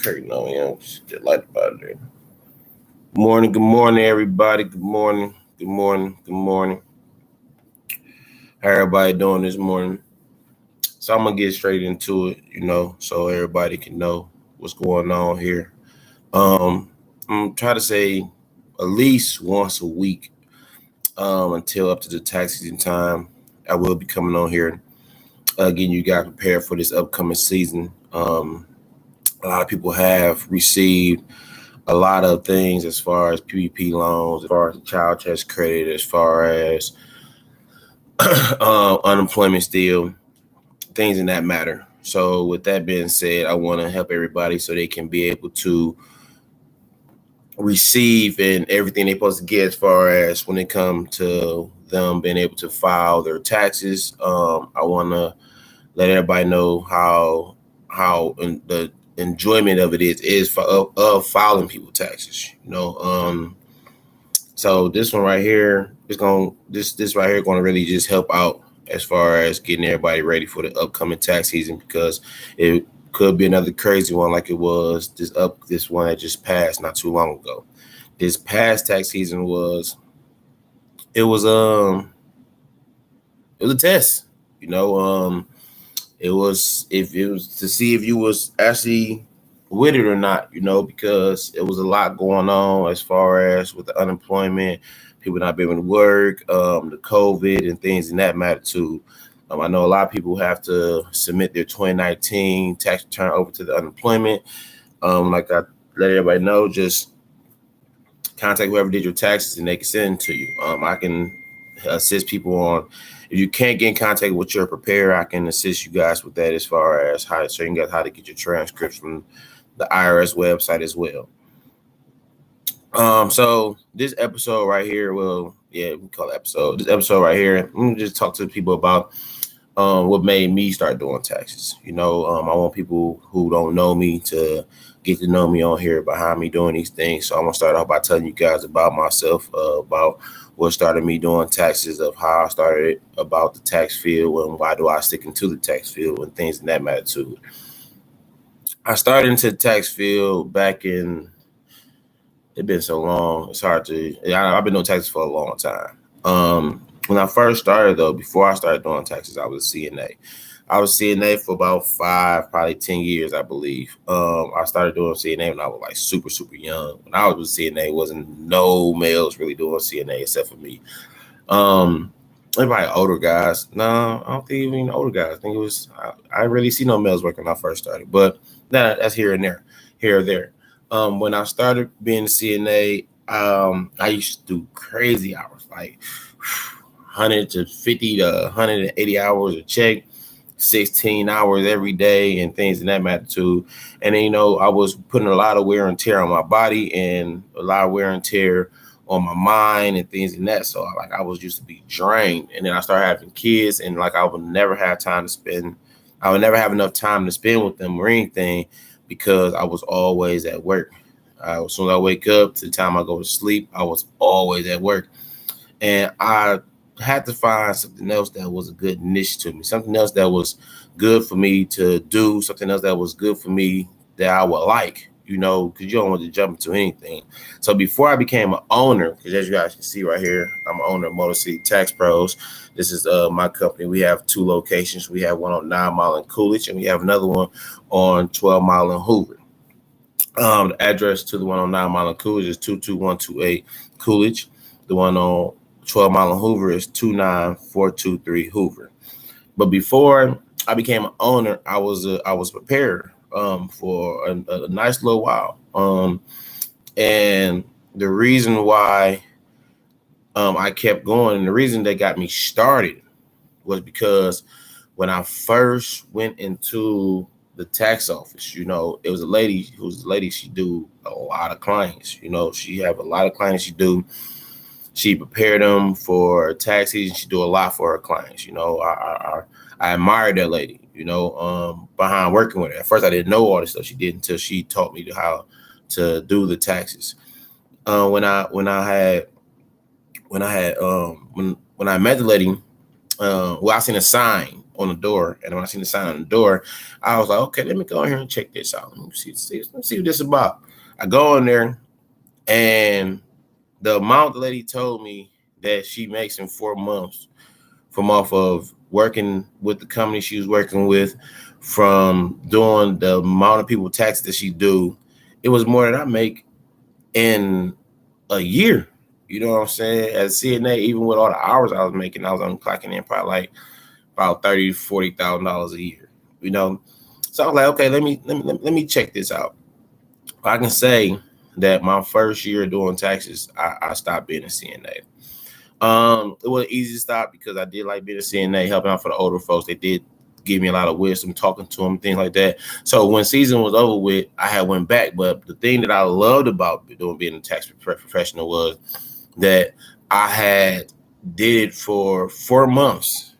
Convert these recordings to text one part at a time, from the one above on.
curtain on, just get light about it. Good morning, everybody. Good morning, good morning, good morning. How everybody doing this morning? So I'm gonna get straight into it, so everybody can know what's going on here. I'm gonna try to say at least once a week, until up to the tax season time. I will be coming on here, getting you guys prepared for this upcoming season. A lot of people have received a lot of things as far as PPP loans, as far as child tax credit, as far as unemployment still, things in that matter. So with that being said, I want to help everybody so they can be able to receive and everything they're supposed to get as far as when it comes to them being able to file their taxes. I want to let everybody know how the enjoyment of it is of filing people taxes. So this one right here is this right here going to really just help out as far as getting everybody ready for the upcoming tax season, because it could be another crazy one like it was this one that just passed not too long ago. This past tax season was a test. It was to see if you was actually with it or not, because it was a lot going on as far as with the unemployment, people not being able to work, the COVID and things in that matter too. I know a lot of people have to submit their 2019 tax return over to the unemployment. Like I let everybody know, just contact whoever did your taxes and they can send it to you. I can assist people on, if you can't get in contact with your preparer, I can assist you guys with that as far as showing you guys how to get your transcripts from the IRS website as well. So this episode right here, we call it episode. This episode right here, I'm gonna just talk to people about what made me start doing taxes. I want people who don't know me to get to know me on here behind me doing these things. So I'm gonna start off by telling you guys about myself, about what started me doing taxes, of how I started, about the tax field, and why do I stick into the tax field and things in that matter too. I started into the tax field back in, it's been so long, it's hard to, I've been doing taxes for a long time. When I first started though, before I started doing taxes, I was a CNA. I was CNA for about 10 years, I believe. I started doing CNA when I was like super, super young. When I was with CNA, wasn't no males really doing CNA except for me. Everybody older guys. No, I don't think even older guys. I think it was, I really see no males working when I first started, but that's here and there, here or there. When I started being a CNA, I used to do crazy hours, like 150 to 180 hours a check, 16 hours every day and things in that matter too. And then, I was putting a lot of wear and tear on my body and a lot of wear and tear on my mind and things in that. So I was used to be drained. And then I started having kids, and I would never have enough time to spend with them or anything, because I was always at work. As soon as I wake up to the time I go to sleep, I was always at work. And I had to find something else that was a good niche to me, something else that was good for me to do, something else that was good for me that I would like, because you don't want to jump into anything. So before I became an owner, because as you guys can see right here, I'm an owner of Motor City Tax Pros. This is my company. We have 2 locations. We have one on 9 Mile and Coolidge, and we have another one on 12 Mile and Hoover. The address to the one on 9 Mile and Coolidge is 22128 Coolidge. The one on 12 Mile and Hoover is 29423 Hoover. But before I became an owner, I was prepared for a nice little while. And the reason why I kept going, and the reason that got me started, was because when I first went into the tax office, it was a lady she do a lot of clients. She have a lot of clients she do. She prepared them for tax season. She do a lot for her clients. I admired that lady, behind working with her. At first, I didn't know all this stuff she did until she taught me how to do the taxes. When I met the lady, I seen a sign on the door, and when I seen the sign on the door, I was like, okay, let me go in here and check this out. Let me see what this is about. I go in there, and the amount the lady told me that she makes in 4 months from off of working with the company she was working with, from doing the amount of people taxes that she do, it was more than I make in a year. You know what I'm saying? As CNA, even with all the hours I was making, I was only clocking in probably like about $30,000 to $40,000 a year. You know, so I was like, okay, let me check this out. I can say that my first year doing taxes, I stopped being a CNA. It was easy to stop because I did like being a CNA, helping out for the older folks. They did give me a lot of wisdom, talking to them, things like that. So when season was over with, I had went back. But the thing that I loved about being a tax professional was that I had did it for 4 months,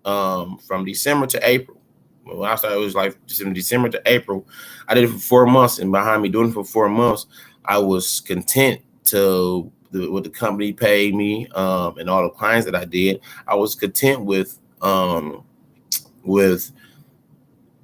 from December to April. When I started, it was like December to April. I did it for 4 months, and behind me doing it for 4 months, I was content to what the company paid me, and all the clients that I did. I was content with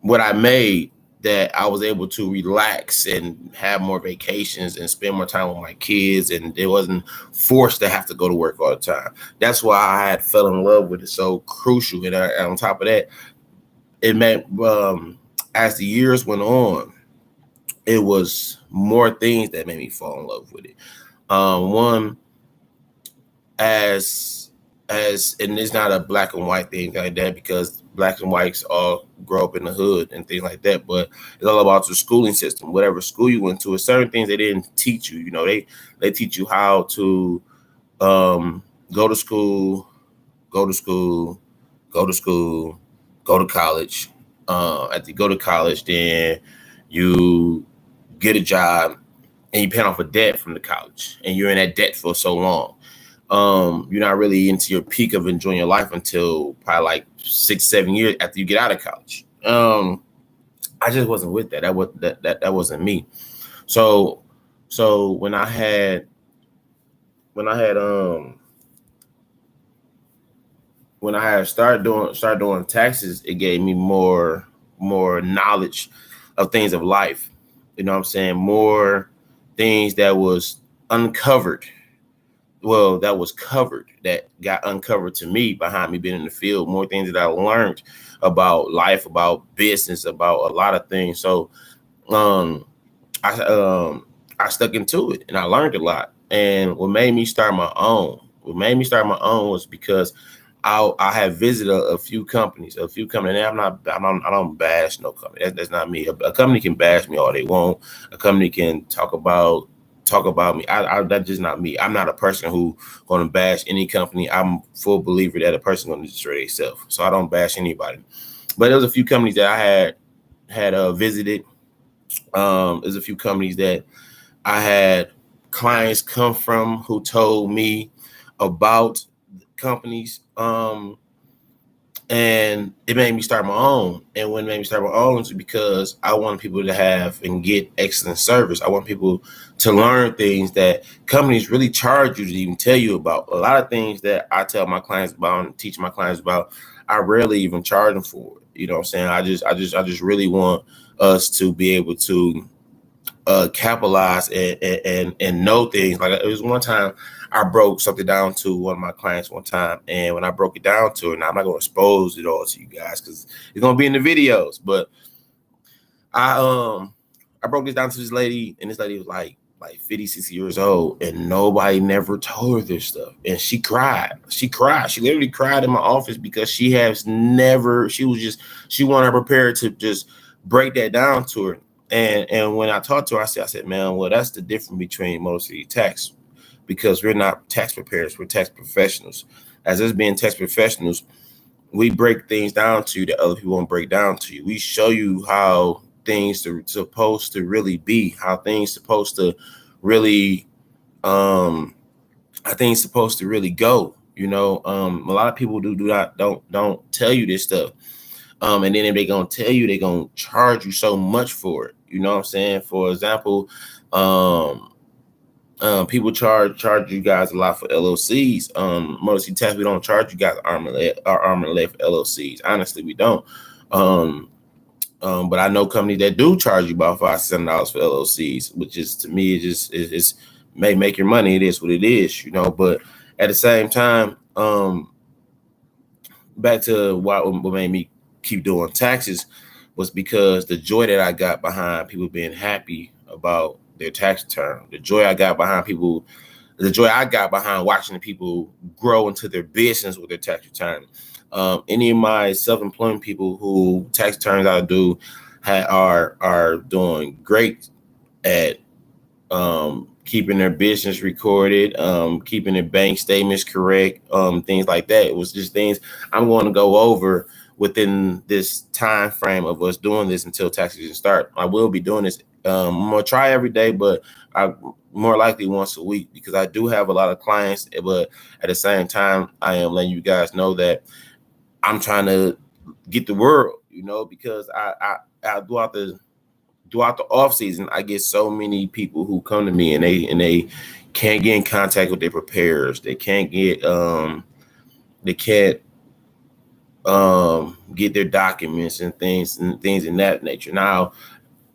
what I made, that I was able to relax and have more vacations and spend more time with my kids, and it wasn't forced to have to go to work all the time. That's why I had fell in love with it so crucial. And on top of that, it meant, as the years went on, it was more things that made me fall in love with it. One, and it's not a black and white thing like that, because blacks and whites all grow up in the hood and things like that. But it's all about the schooling system. Whatever school you went to, certain things they didn't teach you. You know, they teach you how to, go to school, go to school, go to school, go to college. After you go to college, then you get a job, and you pay off a debt from the college, and you're in that debt for so long. You're not really into your peak of enjoying your life until probably like 6, 7 years after you get out of college. I just wasn't with that. That wasn't me. So so when I had started doing taxes, it gave me more knowledge of things of life. You know what I'm saying? More things that was uncovered, well, that was covered, that got uncovered to me behind me being in the field. More things that I learned about life, about business, about a lot of things. So um I I stuck into it, and I learned a lot. And what made me start my own was because I have visited a few companies. And I don't bash no company. That's not me. A company can bash me all they want. A company can talk about me. That's just not me. I'm not a person who going to bash any company. I'm full believer that a person going to destroy themselves. So I don't bash anybody. But there was a few companies that I had visited. There's a few companies that I had clients come from who told me about companies. And it made me start my own. And when it made me start my own is because I want people to have and get excellent service. I want people to learn things that companies really charge you to even tell you about. A lot of things that I tell my clients about and teach my clients about, I rarely even charge them for it. You know what I'm saying? I just really want us to be able to capitalize and know things. Like, it was one time I broke something down to one of my clients one time, and when I broke it down to her, and I'm not going to expose it all to you guys because it's going to be in the videos, but I I broke this down to this lady, and this lady was like 50, 60 years old, and nobody never told her this stuff. And she cried. She literally cried in my office because she wanted her prepared to just break that down to her. And when I talked to her, I said, man, well, that's the difference between Motor City Tax, because we're not tax preparers, we're tax professionals. As us being tax professionals, we break things down to you that other people won't break down to you. We show you how things are supposed to really be, how things supposed to really how things supposed to really go. You know, a lot of people don't tell you this stuff. And then if they gonna tell you, they gonna charge you so much for it. You know what I'm saying? For example, um People charge you guys a lot for LLCs. Mostly tax, we don't charge you guys arm and leg for LLCs. Honestly, we don't. Um, but I know companies that do charge you about $5 to $7 for LLCs, which is to me, it just it's may make your money. It is what it is, you know. But at the same time, back to what made me keep doing taxes was because the joy that I got behind people being happy about their tax return, the joy I got behind watching the people grow into their business with their tax return. Any of my self-employed people who tax returns I do are doing great at keeping their business recorded, keeping their bank statements correct, things like that. It was just things I'm going to go over within this time frame of us doing this until tax season start. I will be doing this. I'm gonna try every day, but I more likely once a week because I do have a lot of clients. But at the same time, I am letting you guys know that I'm trying to get the word, you know, because I throughout the off season, I get so many people who come to me and they can't get in contact with their preparers. They can't get their documents and things in that nature. Now,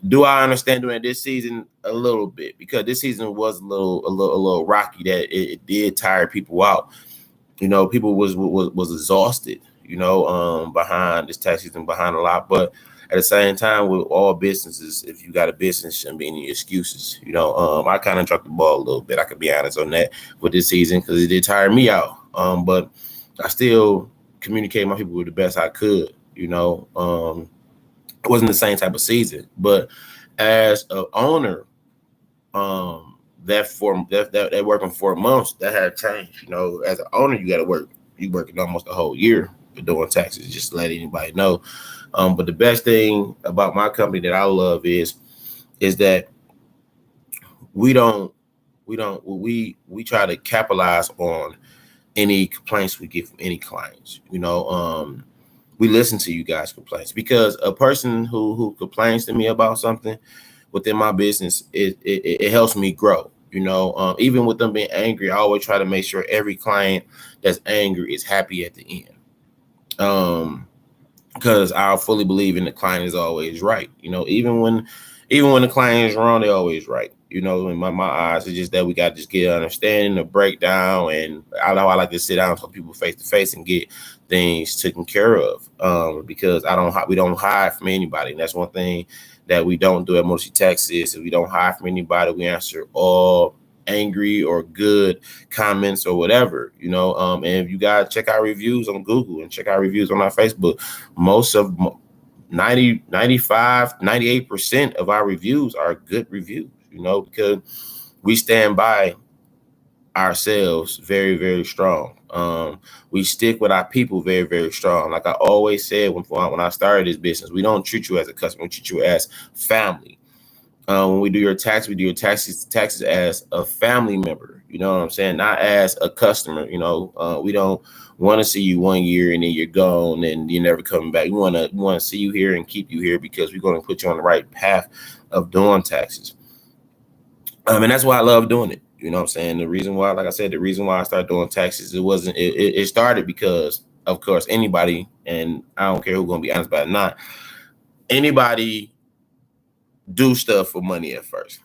do I understand during this season a little bit because this season was a little rocky that it did tire people out. You know, people was exhausted, you know, behind this tax season, behind a lot. But at the same time, with all businesses, if you got a business, shouldn't be any excuses. You know, I kind of dropped the ball a little bit. I could be honest on that with this season because it did tire me out. But I still communicate with my people the best I could. You know, it wasn't the same type of season, but as an owner, that working 4 months that had changed. You know, as an owner, you got to work. You working almost a whole year for doing taxes. Just to let anybody know. But the best thing about my company that I love is that we don't we try to capitalize on any complaints we get from any clients. You know, we listen to you guys' complaints because a person who complains to me about something within my business, it helps me grow. You know, even with them being angry, I always try to make sure every client that's angry is happy at the end. Because I fully believe in the client is always right. You know, even when the client is wrong, they're always right. You know, in my eyes, it's just that we got to just get an understanding, a breakdown, and I know I like to sit down and talk to people face to face and get things taken care of. Because we don't hide from anybody, and that's one thing that we don't do at Motor Taxes. If we don't hide from anybody, we answer all angry or good comments or whatever, you know. And if you guys check our reviews on Google and check our reviews on our Facebook, most of 90, 95, 98% of our reviews are good reviews, you know, because we stand by ourselves very, very strong. We stick with our people very, very strong. Like I always said when I started this business, we don't treat you as a customer, we treat you as family. When we do your tax, we do your taxes as a family member. You know what I'm saying? Not as a customer. You know, we don't want to see you 1 year and then you're gone and you're never coming back. We want to see you here and keep you here because we're going to put you on the right path of doing taxes. And that's why I love doing it. You know what I'm saying? The reason why, like I said, the reason why I started doing taxes, it started because, of course, anybody, and I don't care who's going to be honest about it, not anybody do stuff for money at first.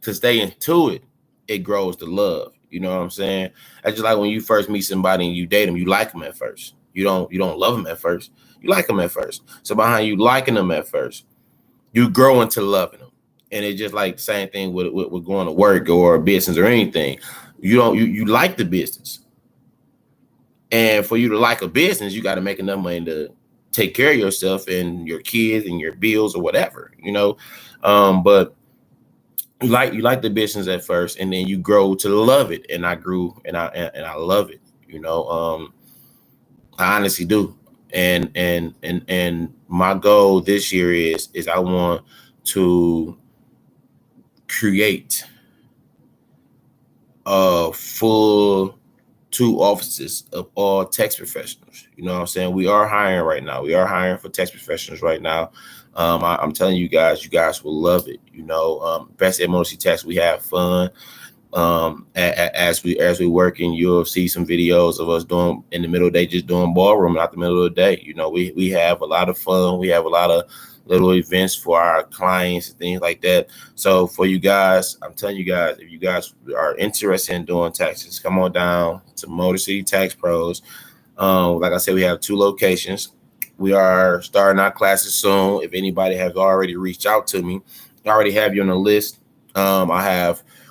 To stay into it, it grows to love. You know what I'm saying? That's just like when you first meet somebody and you date them, you like them at first. You don't love them at first. You like them at first. So behind you liking them at first, you grow into loving them. And it's just like the same thing with going to work or business or anything. You like the business. And for you to like a business, you got to make enough money to take care of yourself and your kids and your bills or whatever, you know. But you like the business at first, and then you grow to love it. And I grew, and I love it. You know, I honestly do. And my goal this year is I want to create a full 2 offices of all tax professionals. You know what I'm saying? We are hiring right now. We are hiring for tax professionals right now. I'm telling you guys will love it. You know, best at Motor Tax, we have fun. As we working, you'll see some videos of us doing in the middle of the day, just doing ballroom, not the middle of the day. We have a lot of fun. We have a lot of little events for our clients and things like that. So for you guys, I'm telling you guys, if you guys are interested in doing taxes, come on down to Motor City Tax Pros. Like I said, we have 2 locations. We are starting our classes soon. If anybody has already reached out to me, I already have you on the list. We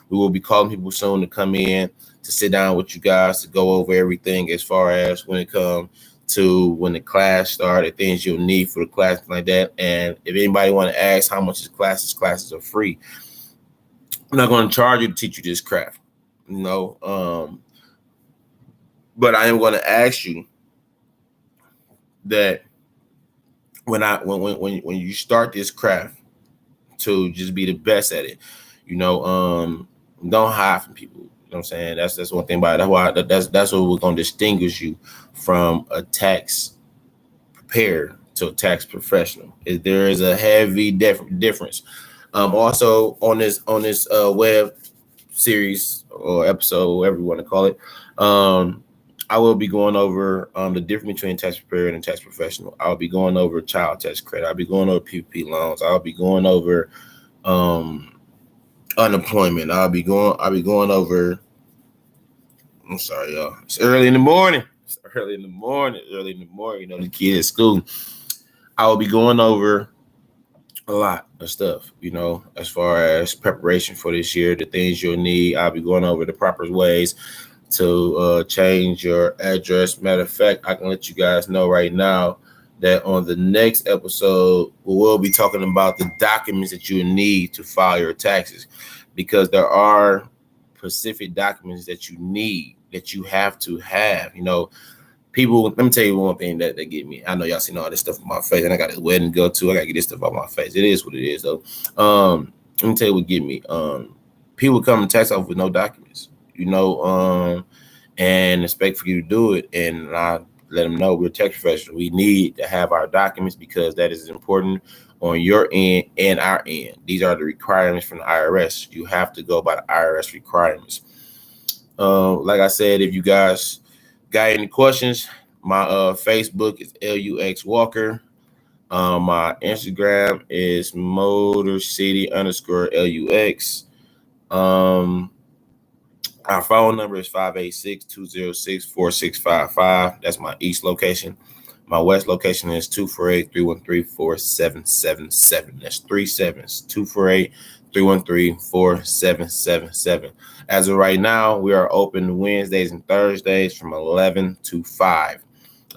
will be calling people soon to come in to sit down with you guys to go over everything as far as when it comes to when the class started, things you'll need for the class, like that. And if anybody want to ask how much is classes are free. I'm not going to charge you to teach you this craft, but I am going to ask you that when you start this craft, to just be the best at it, don't hide from people. You know what I'm saying? That's one thing about it. That's what we're going to distinguish you from a tax preparer to a tax professional. There is a heavy difference. Also on this web series or episode, whatever you want to call it, I will be going over the difference between tax preparer and tax professional. I'll be going over child tax credit. I'll be going over PPP loans. I'll be going over unemployment. I'll be going over. I'm sorry, y'all. It's early in the morning. The kid at school. I will be going over a lot of stuff, as far as preparation for this year, the things you'll need. I'll be going over the proper ways to change your address. Matter of fact, I can let you guys know right now that on the next episode, we will be talking about the documents that you need to file your taxes, because there are specific documents that you need, that you have to have. People, let me tell you one thing that get me. I know y'all seen all this stuff on my face, and I got this wedding to go to. I got to get this stuff on my face. It is what it is, though. Let me tell you what get me. People come to tax office with no documents, and expect for you to do it. And I let them know we're tax professionals. We need to have our documents because that is important on your end and our end. These are the requirements from the IRS. You have to go by the IRS requirements. Like I said, if you guys got any questions, my Facebook is LUX Walker. My Instagram is Motor City _LUX. Our phone number is 586-206-4655. That's my east location. My west location is 248-313-4777. That's 3 7s, 248-313-4777. As of right now, we are open Wednesdays and Thursdays from 11 to 5.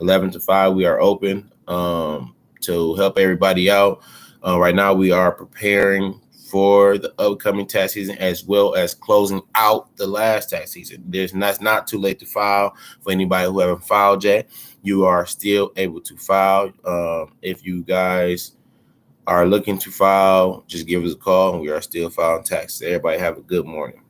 11 to 5, we are open to help everybody out. Right now, we are preparing for the upcoming tax season, as well as closing out the last tax season. It's not too late to file. For anybody who haven't filed yet, you are still able to file. If you guys are looking to file, just give us a call, and we are still filing taxes. Everybody have a good morning.